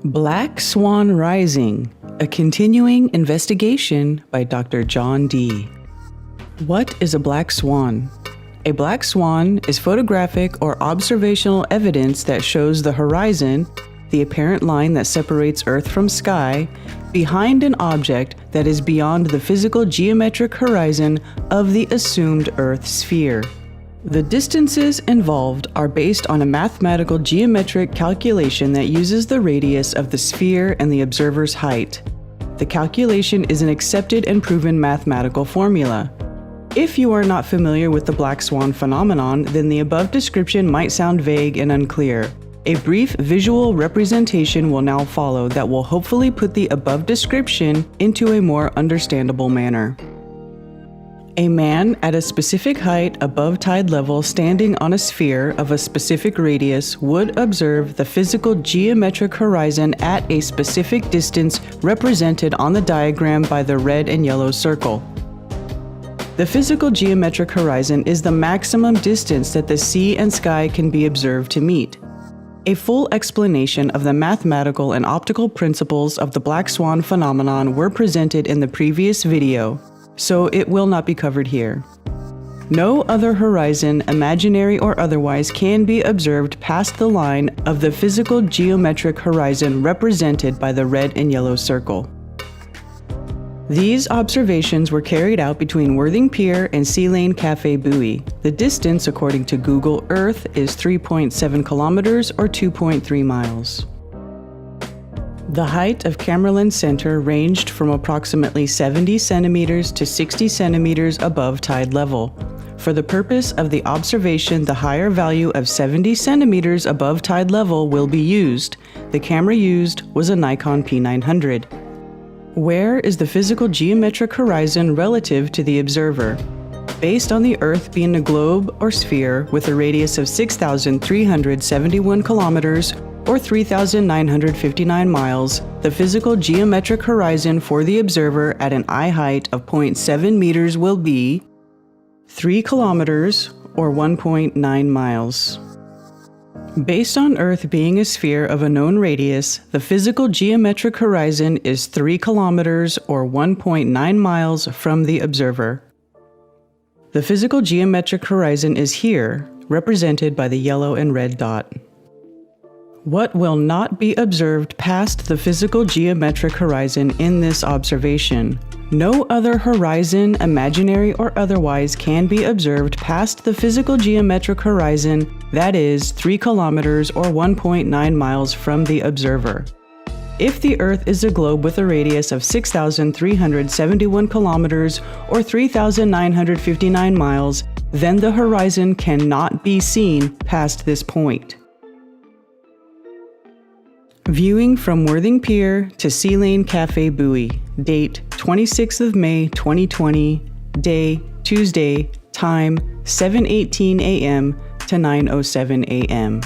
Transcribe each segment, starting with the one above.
Black Swan Rising, a continuing investigation by Dr. John D. What is a black swan? A black swan is photographic or observational evidence that shows the horizon, the apparent line that separates Earth from sky, behind an object that is beyond the physical geometric horizon of the assumed Earth sphere. The distances involved are based on a mathematical geometric calculation that uses the radius of the sphere and the observer's height. The calculation is an accepted and proven mathematical formula. If you are not familiar with the black swan phenomenon, then the above description might sound vague and unclear. A brief visual representation will now follow that will hopefully put the above description into a more understandable manner. A man at a specific height above tide level standing on a sphere of a specific radius would observe the physical geometric horizon at a specific distance represented on the diagram by the red and yellow circle. The physical geometric horizon is the maximum distance that the sea and sky can be observed to meet. A full explanation of the mathematical and optical principles of the black swan phenomenon were presented in the previous video, so it will not be covered here. No other horizon, imaginary or otherwise, can be observed past the line of the physical geometric horizon represented by the red and yellow circle. These observations were carried out between Worthing Pier and Sea Lane Cafe Buoy. The distance, according to Google Earth, is 3.7 kilometers or 2.3 miles. The height of camera lens center ranged from approximately 70 centimeters to 60 centimeters above tide level. For the purpose of the observation, the higher value of 70 centimeters above tide level will be used. The camera used was a Nikon P900. Where is the physical geometric horizon relative to the observer? Based on the Earth being a globe or sphere with a radius of 6,371 kilometers or 3,959 miles, the physical geometric horizon for the observer at an eye height of 0.7 meters will be 3 kilometers or 1.9 miles. Based on Earth being a sphere of a known radius, the physical geometric horizon is 3 kilometers or 1.9 miles from the observer. The physical geometric horizon is here, represented by the yellow and red dot. What will not be observed past the physical geometric horizon in this observation? No other horizon, imaginary or otherwise, can be observed past the physical geometric horizon, that is 3 kilometers or 1.9 miles from the observer. If the Earth is a globe with a radius of 6,371 kilometers or 3,959 miles, then the horizon cannot be seen past this point. Viewing from Worthing Pier to Sea Lane Cafe Buoy. Date 26th of May 2020. Day Tuesday. Time 7:18 a.m. to 9:07 a.m.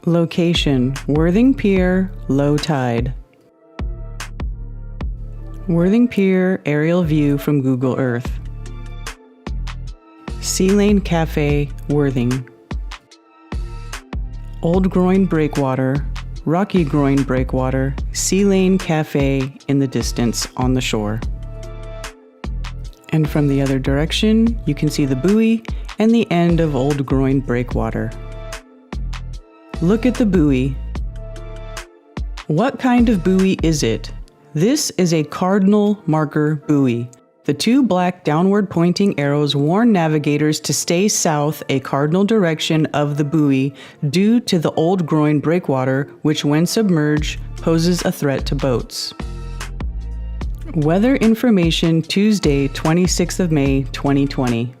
Location Worthing Pier, low tide. Worthing Pier aerial view from Google Earth. Sea Lane Cafe, Worthing. Old Groyne Breakwater, Rocky Groyne Breakwater, Sea Lane Cafe in the distance on the shore. And from the other direction, you can see the buoy and the end of Old Groyne Breakwater. Look at the buoy. What kind of buoy is it? This is a cardinal marker buoy. The two black downward pointing arrows warn navigators to stay south, a cardinal direction of the buoy, due to the Old Groyne Breakwater, which when submerged poses a threat to boats. Weather information Tuesday, 26th of May, 2020.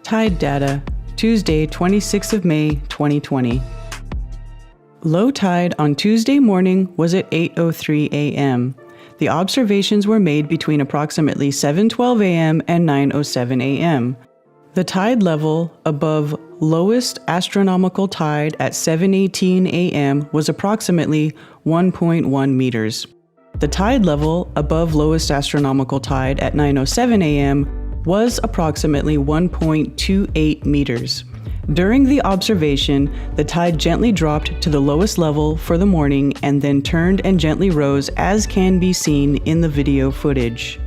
Tide data, Tuesday, 26th of May, 2020. Low tide on Tuesday morning was at 8:03 a.m. The observations were made between approximately 7:12 a.m. and 9:07 a.m. The tide level above lowest astronomical tide at 7:18 a.m. was approximately 1.1 meters. The tide level above lowest astronomical tide at 9:07 a.m. was approximately 1.28 meters. During the observation, the tide gently dropped to the lowest level for the morning and then turned and gently rose, as can be seen in the video footage.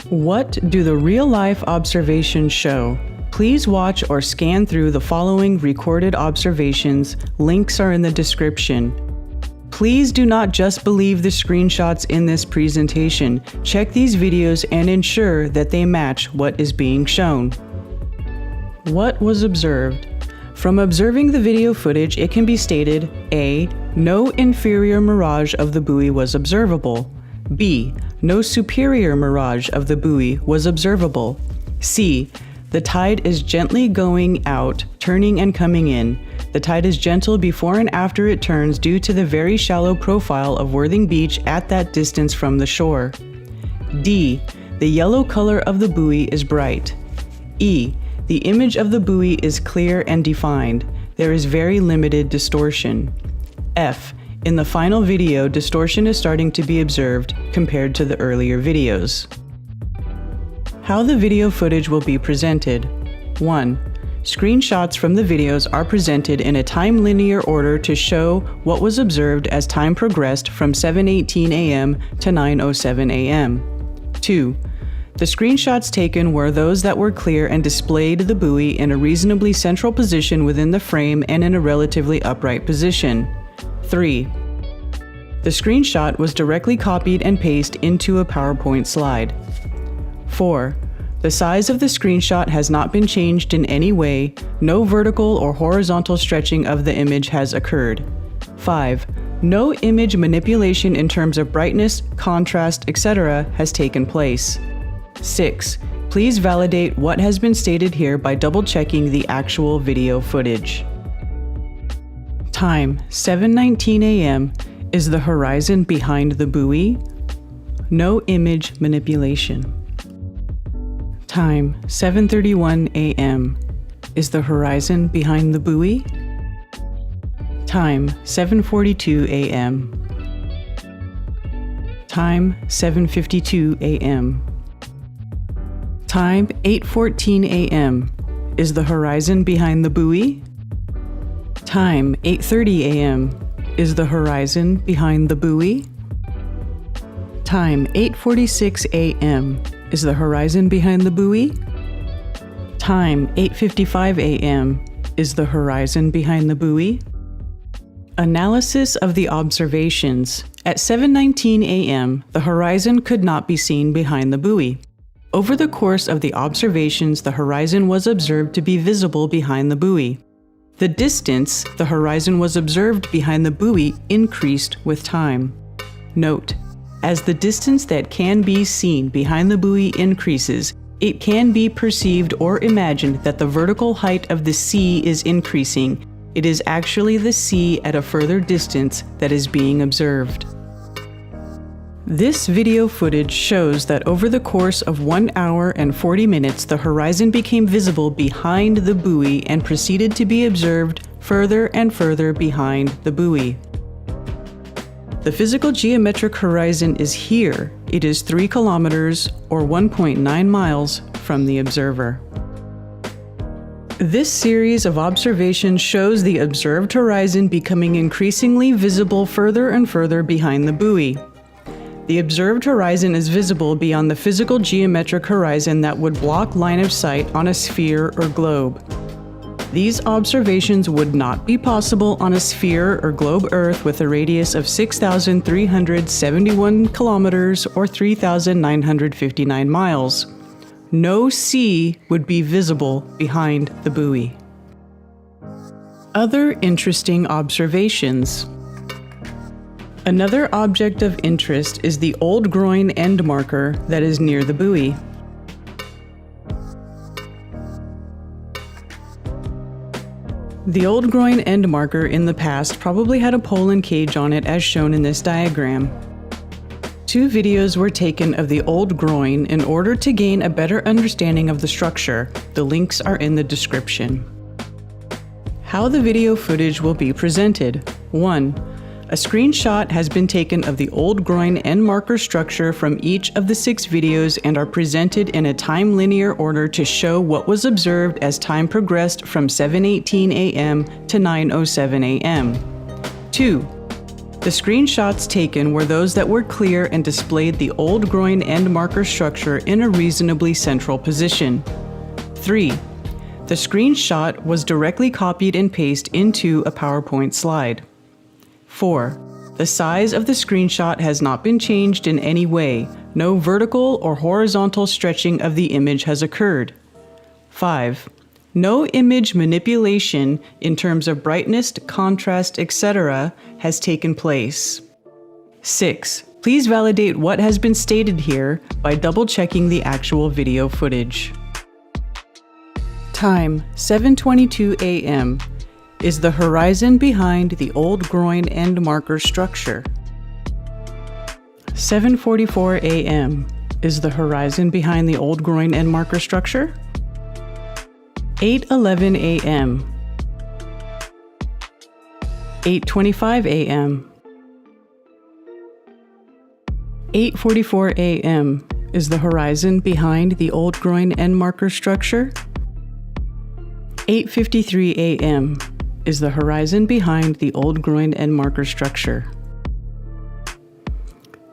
What do the real-life observations show? Please watch or scan through the following recorded observations. Links are in the description. Please do not just believe the screenshots in this presentation. Check these videos and ensure that they match what is being shown. What was observed? From observing the video footage, it can be stated: A. No inferior mirage of the buoy was observable. B. No superior mirage of the buoy was observable. C. The tide is gently going out, turning and coming in. The tide is gentle before and after it turns due to the very shallow profile of Worthing Beach at that distance from the shore. D. The yellow color of the buoy is bright. E. The image of the buoy is clear and defined. There is very limited distortion. F. In the final video, distortion is starting to be observed compared to the earlier videos. How the video footage will be presented. 1. Screenshots from the videos are presented in a time linear order to show what was observed as time progressed from 7:18 a.m. to 9:07 a.m. 2. The screenshots taken were those that were clear and displayed the buoy in a reasonably central position within the frame and in a relatively upright position. 3. The screenshot was directly copied and pasted into a PowerPoint slide. 4. The size of the screenshot has not been changed in any way. No vertical or horizontal stretching of the image has occurred. 5. No image manipulation in terms of brightness, contrast, etc. has taken place. 6. Please validate what has been stated here by double-checking the actual video footage. Time: 7:19 a.m. Is the horizon behind the buoy? No image manipulation. Time: 7:31 a.m. Is the horizon behind the buoy? Time: 7:42 a.m. Time: 7:52 a.m. Time: 8:14 a.m. Is the horizon behind the buoy? Time: 8:30 a.m. Is the horizon behind the buoy? Time: 8:46 a.m. Is the horizon behind the buoy? Time: 8:55 a.m. Is the horizon behind the buoy? Analysis of the observations. At 7:19 a.m., the horizon could not be seen behind the buoy. Over the course of the observations, the horizon was observed to be visible behind the buoy. The distance the horizon was observed behind the buoy increased with time. Note: as the distance that can be seen behind the buoy increases, it can be perceived or imagined that the vertical height of the sea is increasing. It is actually the sea at a further distance that is being observed. This video footage shows that over the course of 1 hour and 40 minutes, the horizon became visible behind the buoy and proceeded to be observed further and further behind the buoy. The physical geometric horizon is here. It is 3 kilometers or 1.9 miles from the observer. This series of observations shows the observed horizon becoming increasingly visible further and further behind the buoy. The observed horizon is visible beyond the physical geometric horizon that would block line of sight on a sphere or globe. These observations would not be possible on a sphere or globe Earth with a radius of 6,371 kilometers or 3,959 miles. No sea would be visible behind the buoy. Other interesting observations. Another object of interest is the old Groyne end marker that is near the buoy. The old Groyne end marker in the past probably had a pole and cage on it as shown in this diagram. 2 videos were taken of the old Groyne in order to gain a better understanding of the structure. The links are in the description. How the video footage will be presented. 1. A screenshot has been taken of the old Groyne end marker structure from each of the 6 videos and are presented in a time linear order to show what was observed as time progressed from 7:18 a.m. to 9:07 a.m. 2. The screenshots taken were those that were clear and displayed the old Groyne end marker structure in a reasonably central position. 3. The screenshot was directly copied and pasted into a PowerPoint slide. 4. The size of the screenshot has not been changed in any way. No vertical or horizontal stretching of the image has occurred. 5. No image manipulation in terms of brightness, contrast, etc. has taken place. 6. Please validate what has been stated here by double-checking the actual video footage. Time, 7:22 a.m. Is the horizon behind the old Groyne end marker structure. 7:44 a.m. Is the horizon behind the old Groyne end marker structure. 8:11 a.m. 8:25 a.m. 8:44 a.m. Is the horizon behind the old Groyne end marker structure. 8:53 a.m. Is the horizon behind the old Groyne end marker structure.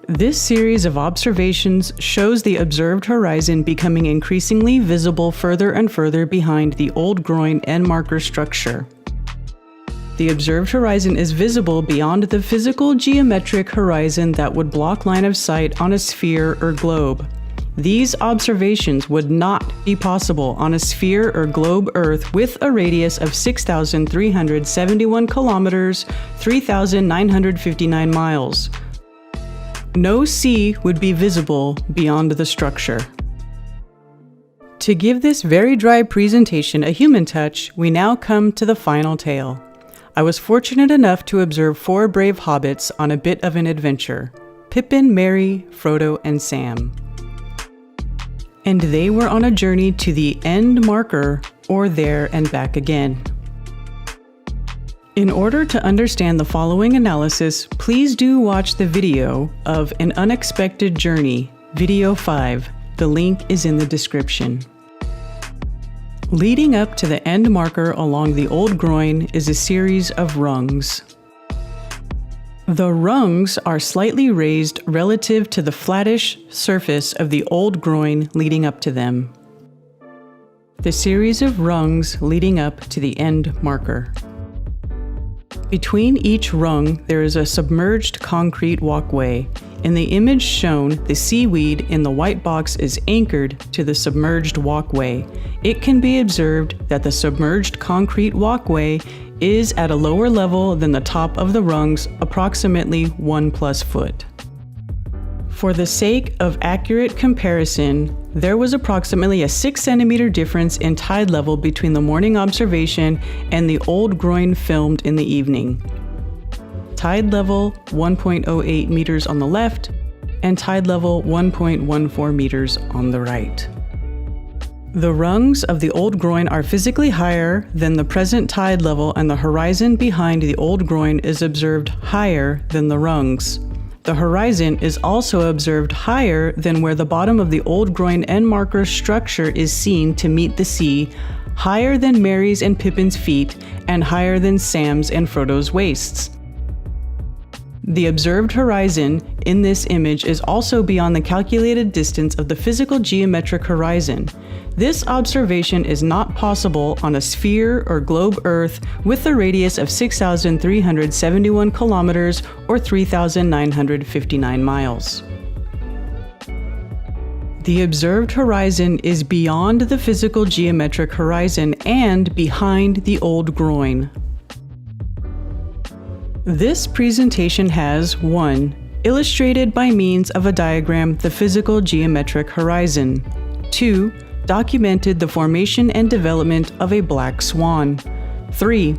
This series of observations shows the observed horizon becoming increasingly visible further and further behind the old Groyne end marker structure. The observed horizon is visible beyond the physical geometric horizon that would block line of sight on a sphere or globe. These observations would not be possible on a sphere or globe Earth with a radius of 6,371 kilometers, 3,959 miles. No sea would be visible beyond the structure. To give this very dry presentation a human touch, we now come to the final tale. I was fortunate enough to observe 4 brave hobbits on a bit of an adventure: Pippin, Merry, Frodo, and Sam. And they were on a journey to the end marker, or there and back again. In order to understand the following analysis, please do watch the video of An Unexpected Journey, Video 5. The link is in the description. Leading up to the end marker along the old Groyne is a series of rungs. The rungs are slightly raised relative to the flattish surface of the old Groyne leading up to them. The series of rungs leading up to the end marker. Between each rung, there is a submerged concrete walkway. In the image shown, the seaweed in the white box is anchored to the submerged walkway. It can be observed that the submerged concrete walkway is at a lower level than the top of the rungs, approximately 1+ foot. For the sake of accurate comparison, there was approximately a 6 centimeter difference in tide level between the morning observation and the old Groyne filmed in the evening. Tide level 1.08 meters on the left and tide level 1.14 meters on the right. The rungs of the old Groyne are physically higher than the present tide level, and the horizon behind the old Groyne is observed higher than the rungs. The horizon is also observed higher than where the bottom of the old Groyne end marker structure is seen to meet the sea, higher than Merry's and Pippin's feet, and higher than Sam's and Frodo's waists. The observed horizon in this image is also beyond the calculated distance of the physical geometric horizon. This observation is not possible on a sphere or globe Earth with a radius of 6,371 kilometers or 3,959 miles. The observed horizon is beyond the physical geometric horizon and behind the old Groyne. This presentation has 1. Illustrated by means of a diagram the physical geometric horizon. 2. Documented the formation and development of a black swan. 3.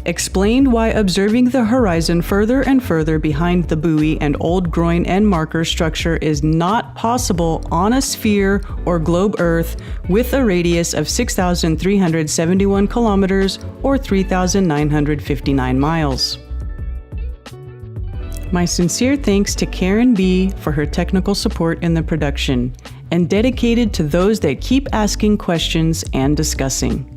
explained why observing the horizon further and further behind the buoy and old Groyne end marker structure is not possible on a sphere or globe Earth with a radius of 6,371 kilometers or 3,959 miles. My sincere thanks to Karen B. for her technical support in the production, and dedicated to those that keep asking questions and discussing.